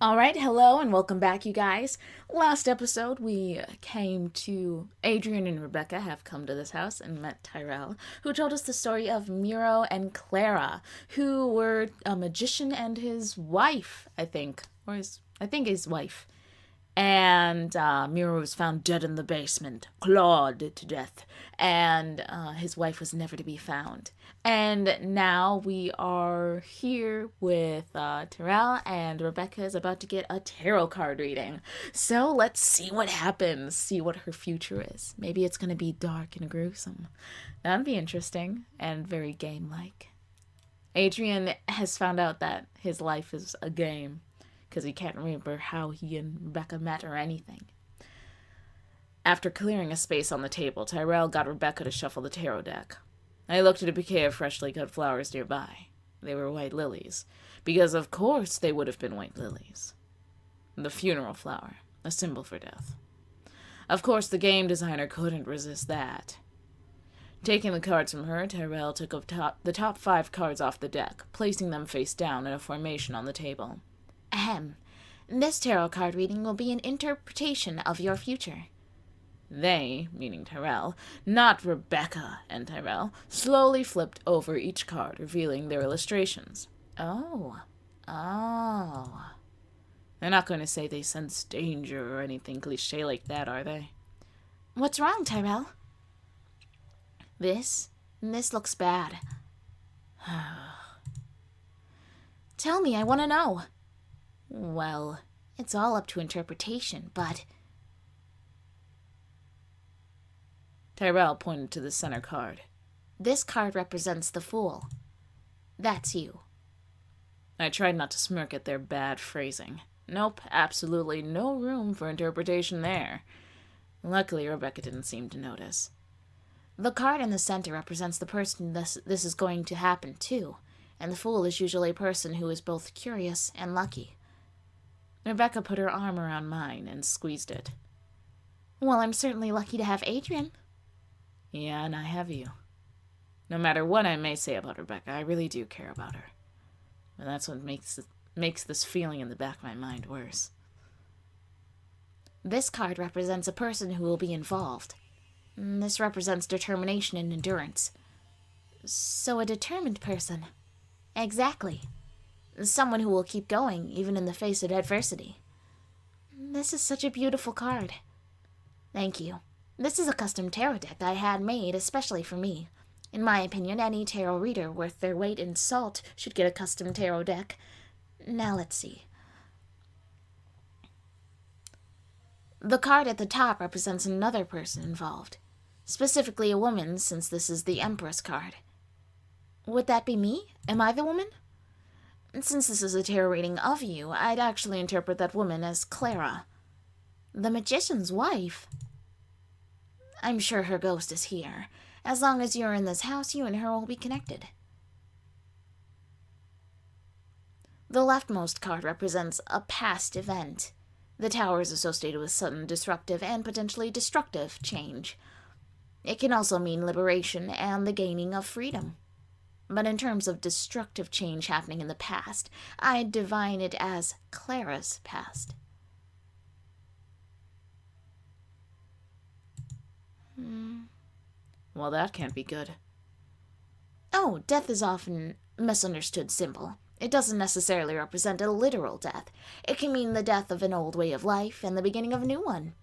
Alright, hello and welcome back, you guys. Last episode, we came to Adrian and Rebecca have come to this house and met Tyrell, who told us the story of Miro and Clara, who were a magician and his wife, I think. I think his wife. And Miro was found dead in the basement, clawed to death, and his wife was never to be found. And now we are here with Terrell, and Rebecca is about to get a tarot card reading. So let's see what happens, see what her future is. Maybe it's going to be dark and gruesome. That'd be interesting and very game-like. Adrian has found out that his life is a game, because he can't remember how he and Rebecca met or anything. After clearing a space on the table, Tyrell got Rebecca to shuffle the tarot deck. I looked at a bouquet of freshly cut flowers nearby. They were white lilies, because of course they would have been white lilies. The funeral flower, a symbol for death. Of course, the game designer couldn't resist that. Taking the cards from her, Tyrell took the top 5 cards off the deck, placing them face down in a formation on the table. Ahem. This tarot card reading will be an interpretation of your future. They, meaning Tyrell, not Rebecca and Tyrell, slowly flipped over each card, revealing their illustrations. Oh. They're not going to say they sense danger or anything cliché like that, are they? What's wrong, Tyrell? This looks bad. Tell me, I want to know. Well, it's all up to interpretation, but... Tyrell pointed to the center card. This card represents the Fool. That's you. I tried not to smirk at their bad phrasing. Nope, absolutely no room for interpretation there. Luckily, Rebecca didn't seem to notice. The card in the center represents the person this is going to happen to, and the Fool is usually a person who is both curious and lucky. Rebecca put her arm around mine and squeezed it. Well, I'm certainly lucky to have Adrian. Yeah, and I have you. No matter what I may say about Rebecca, I really do care about her. And that's what makes this feeling in the back of my mind worse. This card represents a person who will be involved. This represents determination and endurance. So a determined person. Exactly. Someone who will keep going, even in the face of adversity. This is such a beautiful card. Thank you. This is a custom tarot deck I had made especially for me. In my opinion, any tarot reader worth their weight in salt should get a custom tarot deck. Now let's see. The card at the top represents another person involved. Specifically a woman, since this is the Empress card. Would that be me? Am I the woman? Since this is a tarot reading of you, I'd actually interpret that woman as Clara. The magician's wife? I'm sure her ghost is here. As long as you're in this house, you and her will be connected. The leftmost card represents a past event. The tower is associated with sudden disruptive and potentially destructive change. It can also mean liberation and the gaining of freedom. But in terms of destructive change happening in the past, I divine it as Clara's past. Well, that can't be good. Oh, death is often a misunderstood symbol. It doesn't necessarily represent a literal death. It can mean the death of an old way of life and the beginning of a new one.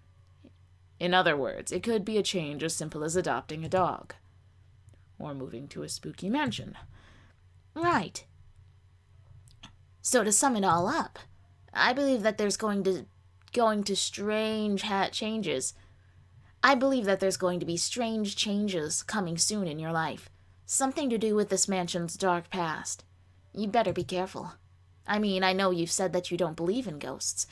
In other words, it could be a change as simple as adopting a dog. Or moving to a spooky mansion. Right. So to sum it all up, I believe that there's going to strange changes. I believe that there's going to be strange changes coming soon in your life. Something to do with this mansion's dark past. You'd better be careful. I mean, I know you've said that you don't believe in ghosts.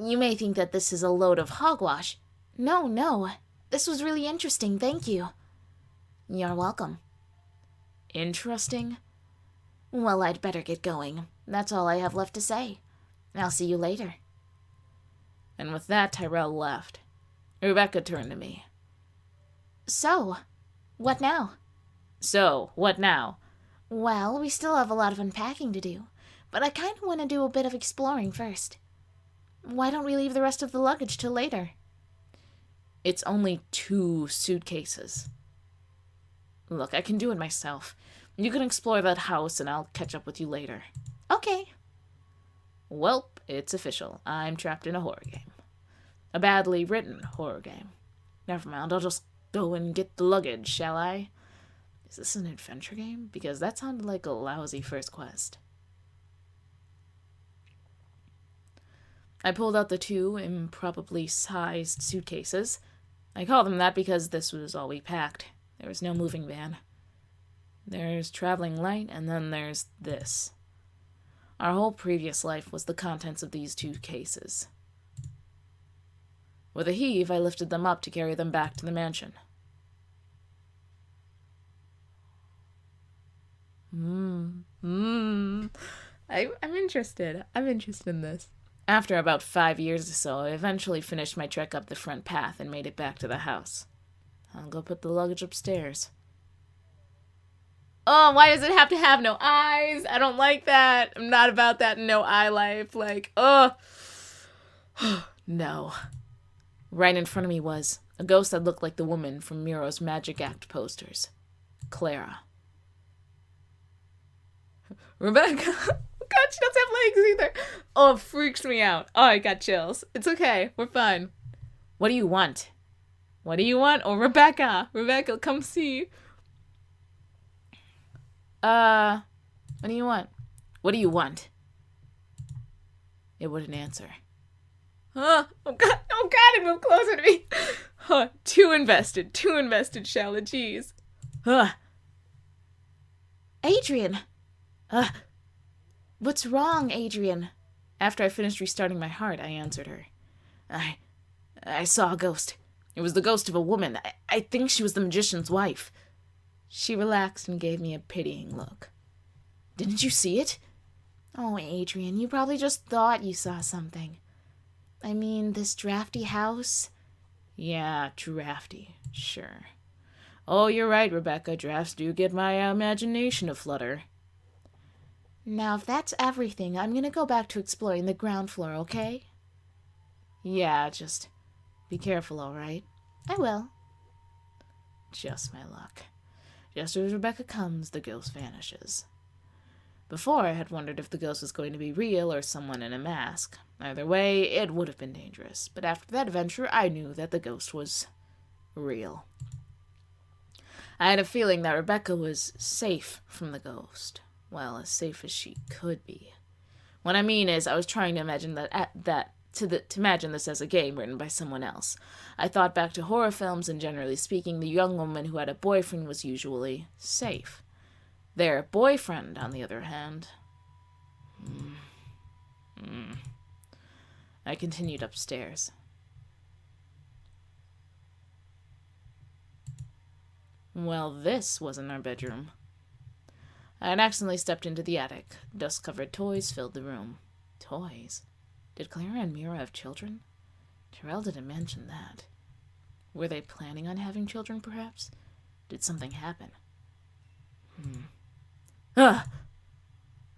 You may think that this is a load of hogwash. No. This was really interesting, thank you. You're welcome. Interesting? Well, I'd better get going. That's all I have left to say. I'll see you later. And with that, Tyrell left. Rebecca turned to me. So, what now? Well, we still have a lot of unpacking to do, but I kind of want to do a bit of exploring first. Why don't we leave the rest of the luggage till later? It's only 2 suitcases. Look, I can do it myself. You can explore that house and I'll catch up with you later. Okay. Welp, it's official. I'm trapped in a horror game. A badly written horror game. Never mind, I'll just go and get the luggage, shall I? Is this an adventure game? Because that sounded like a lousy first quest. I pulled out the 2 improbably sized suitcases. I call them that because this was all we packed. There was no moving van. There's traveling light, and then there's this. Our whole previous life was the contents of these 2 cases. With a heave, I lifted them up to carry them back to the mansion. I'm interested. I'm interested in this. After about 5 years or so, I eventually finished my trek up the front path and made it back to the house. I'll go put the luggage upstairs. Oh, why does it have to have no eyes? I don't like that. I'm not about that no eye life. Like, no. Right in front of me was a ghost that looked like the woman from Miro's Magic Act posters. Clara. Rebecca. God, she doesn't have legs either. Oh, it freaks me out. Oh, I got chills. It's okay. We're fine. What do you want? What do you want? Oh, Rebecca. Rebecca, come see. What do you want? What do you want? It wouldn't answer. Oh God, it moved closer to me. Too invested, Shella, jeez. Adrian! What's wrong, Adrian? After I finished restarting my heart, I answered her. I saw a ghost. It was the ghost of a woman. I think she was the magician's wife. She relaxed and gave me a pitying look. Didn't you see it? Oh, Adrian, you probably just thought you saw something. I mean, this drafty house? Yeah, drafty, sure. Oh, you're right, Rebecca. Drafts do get my imagination aflutter. Now, if that's everything, I'm gonna go back to exploring the ground floor, okay? Yeah, just be careful, all right? I will. Just my luck. Just as Rebecca comes, the ghost vanishes. Before, I had wondered if the ghost was going to be real or someone in a mask. Either way, it would have been dangerous. But after that adventure, I knew that the ghost was real. I had a feeling that Rebecca was safe from the ghost. Well, as safe as she could be. What I mean is, I was trying to imagine to imagine this as a game written by someone else. I thought back to horror films, and generally speaking, the young woman who had a boyfriend was usually safe. Their boyfriend, on the other hand... I continued upstairs. Well, this wasn't our bedroom. I had accidentally stepped into the attic. Dust-covered toys filled the room. Toys? Did Clara and Mira have children? Terrell didn't mention that. Were they planning on having children, perhaps? Did something happen?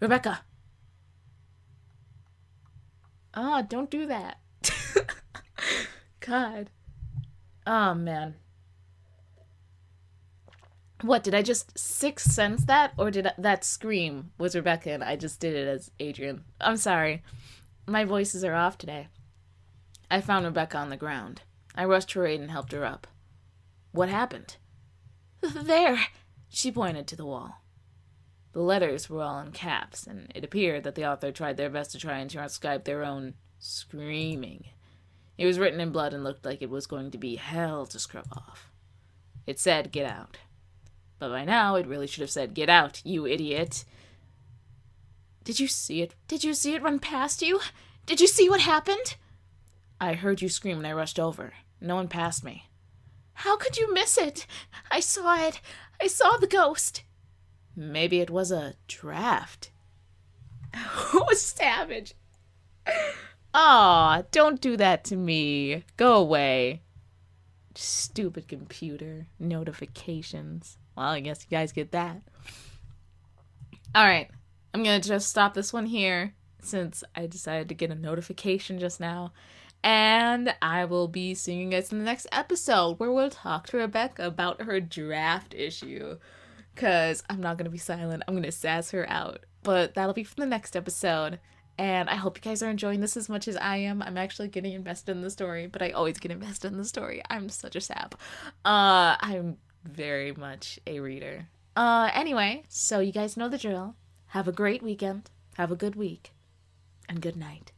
Rebecca! Don't do that. God. Oh, man. What, did I just sixth sense that? Or did that scream was Rebecca and I just did it as Adrian? I'm sorry. My voices are off today. I found Rebecca on the ground. I rushed her aid and helped her up. What happened? There! She pointed to the wall. The letters were all in caps, and it appeared that the author tried their best to try and transcribe their own screaming. It was written in blood and looked like it was going to be hell to scrub off. It said, "Get out." But by now, it really should have said, "Get out, you idiot." Did you see it? Did you see it run past you? Did you see what happened? I heard you scream and I rushed over. No one passed me. How could you miss it? I saw it. I saw the ghost. Maybe it was a draft. Oh, savage. Aw, don't do that to me. Go away. Stupid computer. Notifications. Well, I guess you guys get that. Alright, I'm gonna just stop this one here. since I decided to get a notification just now. And I will be seeing you guys in the next episode where we'll talk to Rebecca about her draft issue. Because I'm not going to be silent. I'm going to sass her out. But that'll be for the next episode. And I hope you guys are enjoying this as much as I am. I'm actually getting invested in the story, but I always get invested in the story. I'm such a sap. I'm very much a reader. Anyway, so you guys know the drill. Have a great weekend. Have a good week. And good night.